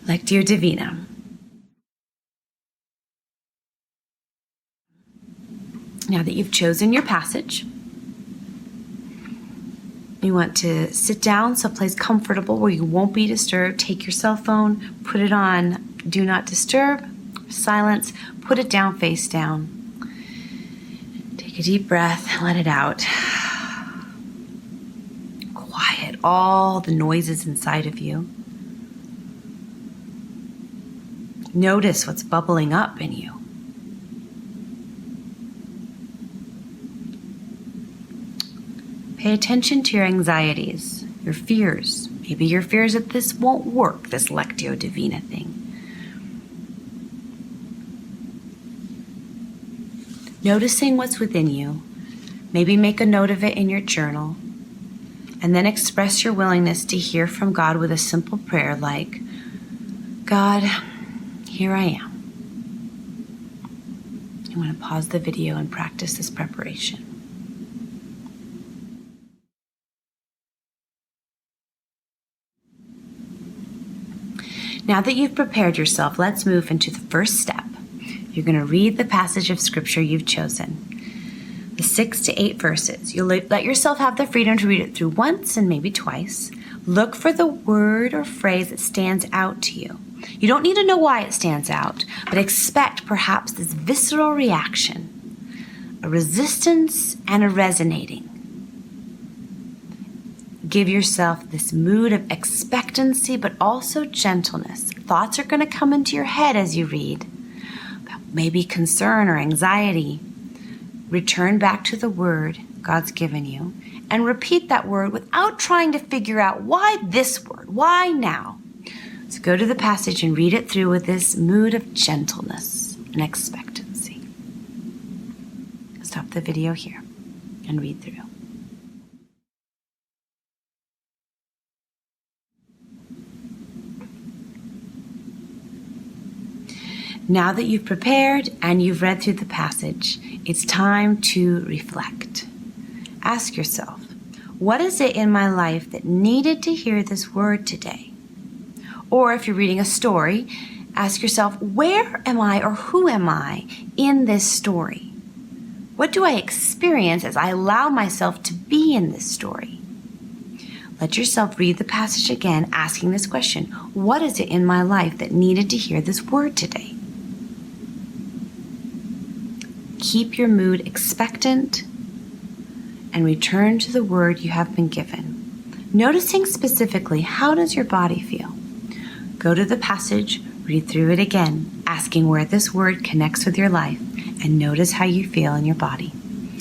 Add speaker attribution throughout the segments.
Speaker 1: Lectio Divina. Now that you've chosen your passage, you want to sit down someplace comfortable where you won't be disturbed. Take your cell phone, put it on Do Not Disturb, silence, put it down face down. Take a deep breath, let it out. Quiet all the noises inside of you. Notice what's bubbling up in you. Pay attention to your anxieties, your fears. Maybe your fears that this won't work, this Lectio Divina thing. Noticing what's within you. Maybe make a note of it in your journal. And then express your willingness to hear from God with a simple prayer like, God, here I am. I'm going to pause the video and practice this preparation. Now that you've prepared yourself, let's move into the first step. You're going to read the passage of scripture you've chosen. The 6 to 8 verses. You'll let yourself have the freedom to read it through once and maybe twice. Look for the word or phrase that stands out to you. You don't need to know why it stands out, but expect perhaps this visceral reaction, a resistance and a resonating. Give yourself this mood of expectancy, but also gentleness. Thoughts are going to come into your head as you read, maybe concern or anxiety. Return back to the word God's given you and repeat that word without trying to figure out why this word, why now. So go to the passage and read it through with this mood of gentleness and expectancy. Stop the video here and read through. Now that you've prepared and you've read through the passage, it's time to reflect. Ask yourself, what is it in my life that needed to hear this word today? Or if you're reading a story, ask yourself, where am I or who am I in this story? What do I experience as I allow myself to be in this story? Let yourself read the passage again, asking this question, what is it in my life that needed to hear this word today? Keep your mood expectant and return to the word you have been given. Noticing specifically, how does your body feel? Go to the passage, read through it again, asking where this word connects with your life, and notice how you feel in your body.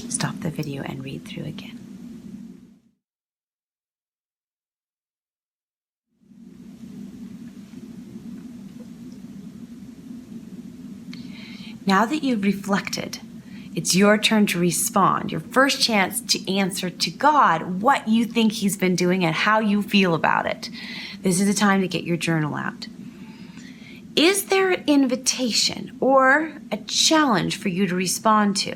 Speaker 1: Stop the video and read through again. Now that you've reflected, it's your turn to respond, your first chance to answer to God what you think He's been doing and how you feel about it. This is the time to get your journal out. Is there an invitation or a challenge for you to respond to?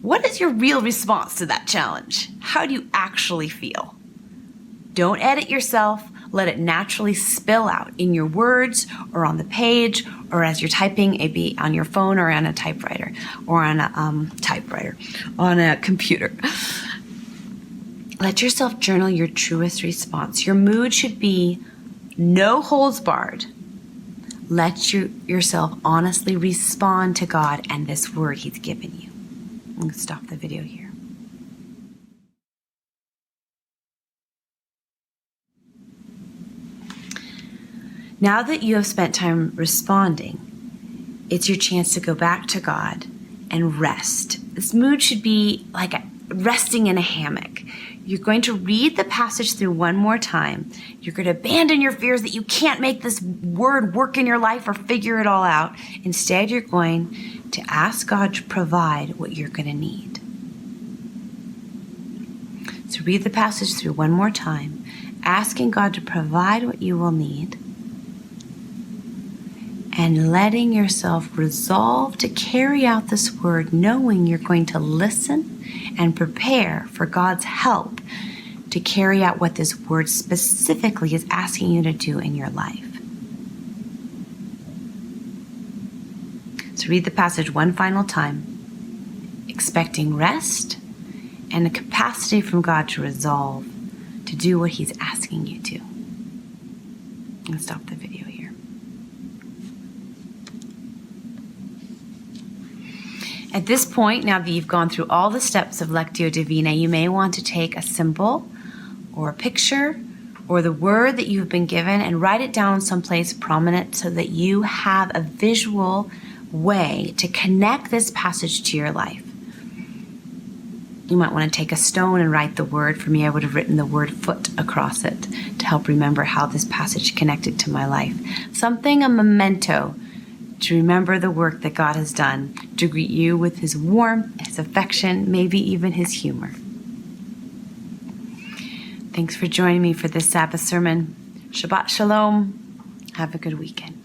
Speaker 1: What is your real response to that challenge? How do you actually feel? Don't edit yourself. Let it naturally spill out in your words or on the page or as you're typing, maybe on your phone or on a typewriter or on a computer. Let yourself journal your truest response. Your mood should be no holds barred. Let yourself honestly respond to God and this word He's given you. I'm going to stop the video here. Now that you have spent time responding, it's your chance to go back to God and rest. This mood should be like resting in a hammock. You're going to read the passage through one more time. You're going to abandon your fears that you can't make this word work in your life or figure it all out. Instead, you're going to ask God to provide what you're going to need. So read the passage through one more time, asking God to provide what you will need, and letting yourself resolve to carry out this word, knowing you're going to listen and prepare for God's help to carry out what this word specifically is asking you to do in your life. So read the passage one final time, expecting rest and the capacity from God to resolve to do what He's asking you to. And stop the video here. At this point, now that you've gone through all the steps of Lectio Divina, you may want to take a symbol or a picture or the word that you've been given and write it down someplace prominent so that you have a visual way to connect this passage to your life. You might want to take a stone and write the word. For me, I would have written the word foot across it to help remember how this passage connected to my life. Something, a memento, to remember the work that God has done, to greet you with His warmth, His affection, maybe even His humor. Thanks for joining me for this Sabbath sermon. Shabbat Shalom. Have a good weekend.